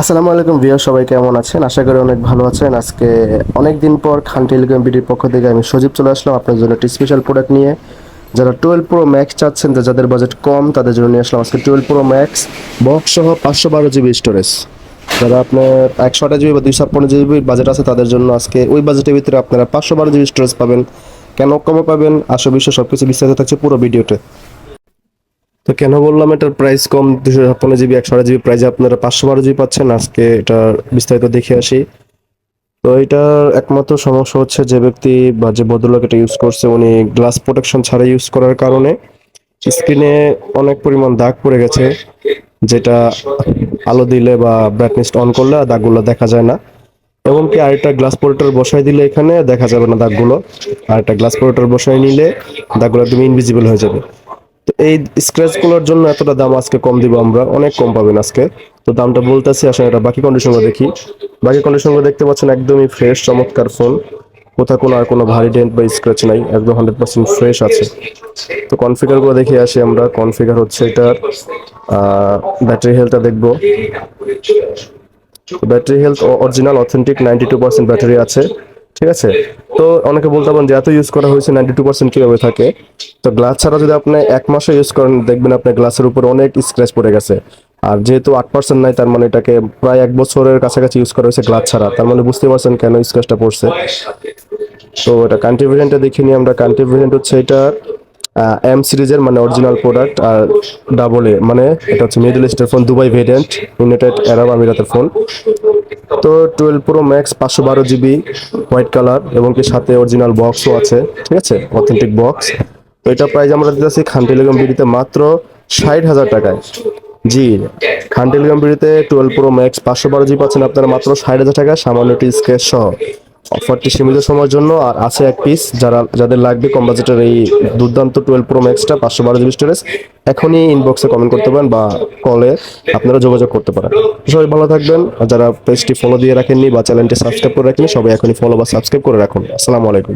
আসসালামু আলাইকুম ভিউয়ার, সবাই কেমন আছেন? আশা করি অনেক ভালো আছেন। আজকে অনেক দিন পর খান টেলিকম বিডির পক্ষ থেকে আমি সজীব চলে আসলাম আপনার জন্য একটি স্পেশাল প্রোডাক্ট নিয়ে। যারা 12 প্রো ম্যাক্স চাচ্ছেন, যাদের বাজেট কম তাদের জন্য নিয়ে আসলাম আজকে 12 প্রো ম্যাক্স বক্স সহ 512 জিবি স্টোরেজ। যারা আপনার 128 জিবি বা 256 জিবি বাজেট আছে তাদের জন্য আজকে ওই বাজেটের ভিতরে আপনারা 512 জিবি স্টোরেজ পাবেন। কেন কমে পাবেন, আসো বিষয় সব কিছু বিস্তারিত থাকছে পুরো ভিডিওতে। তো কেন বললাম এটার প্রাইস কম, 256 জিবি 128 জিবি প্রাইসে আপনারা 512 জিবি পাচ্ছেন, আজকে এটার বিস্তারিত দেখে আসি। তো এটার একমাত্র সমস্যা হচ্ছে যে ব্যক্তি বা যে ভদ্রলোক এটা ইউজ করছে উনি গ্লাস প্রোটেকশন ছাড়া ইউজ করার কারণে স্ক্রিনে অনেক পরিমাণ দাগ পড়ে গেছে, যেটা আলো দিলে বা ব্রাইটনেস অন করলে দাগগুলো দেখা যায় না। এমনকি আরেকটা গ্লাস প্রোটেক্টর বসাই দিলে এখানে দেখা যাবে না দাগগুলো। আরেকটা গ্লাস প্রোটেক্টর বসাই নিলে দাগগুলো একদম ইনভিজিবল হয়ে যাবে। তো এই স্ক্র্যাচ গুলোর জন্য এতটা দাম আজকে কম দিব, আমরা অনেক কম পাবেন আজকে। তো দামটা বলতেছি, আসলে এটা বাকি কন্ডিশনগুলো দেখি। বাকি কন্ডিশনগুলো দেখতে পাচ্ছেন একদমই ফ্রেশ চমৎকার ফোন। কোথাও কোনো আর কোনো ভারী ডেন্ট বা স্ক্র্যাচ নাই, একদম 100% ফ্রেশ আছে। তো কনফিগার গুলো দেখে আসি আমরা। কনফিগার হচ্ছে এটার ব্যাটারি হেলথটা দেখবো। Battery health original authentic 92% battery আছে, ঠিক আছে। তো অনেকে বলতে পারেন যে এত ইউজ করা হয়েছে 92% কিভাবে থাকে। তো গ্লাস ছাড়া যদি আপনি 1 মাসে ইউজ করেন দেখবেন আপনার গ্লাসের উপর অনেক স্ক্র্যাচ পড়ে গেছে। আর যেহেতু 8% নাই, তার মানে এটাকে প্রায় 1 বছরের কাছাকাছি ইউজ করা হয়েছে গ্লাস ছাড়া, তার মানে বুঝতে পারছেন কেন স্ক্র্যাচটা পড়ছে। তো এটা কান্ট্রি ভেরিয়েন্টটা দেখে নিই আমরা। কান্ট্রি ভেরিয়েন্ট হচ্ছে এটা এম সিরিজের মানে অরিজিনাল প্রোডাক্ট, আর ডাবল এ মানে এটা হচ্ছে মিডল ইস্টের ফোন, দুবাই ভেরিয়েন্ট, ইউনাইটেড আরব আমিরাতের ফোন। তো 12 pro max 512 GB white colour এবং কি সাথে অরিজিনাল বক্সও আছে, ঠিক আছে, অথেন্টিক বক্স। তো এটা প্রাইস আমরা দিতেছি খান টেলিকম বিডিতে মাত্র 60,000 টাকায়। জি, খান টেলিকম বিডিতে 12 প্রো ম্যাক্স 512 জিবি পাচ্ছেন আপনারা মাত্র 60,000 টাকায়, সামান্য একটি স্ক্র্যাচ সহ। অফারটি সীমিত সময়ের জন্য, আর আছে এক পিস। যাদের লাগবে কম বাজেটের এই দুর্দান্ত 12 প্রো ম্যাক্সটা 512 জিবি স্টোরেজ, এখনই ইনবক্সে কমেন্ট করতে পারেন বা কলে আপনারা যোগাযোগ করতে পারেন। সবাই ভালো থাকবেন। আর যারা পেজটি ফলো দিয়ে রাখেননি বা চ্যানেলটি সাবস্ক্রাইব করে রাখেননি, সবাই এখনই ফলো বা সাবস্ক্রাইব করে রাখুন। আসসালামু আলাইকুম।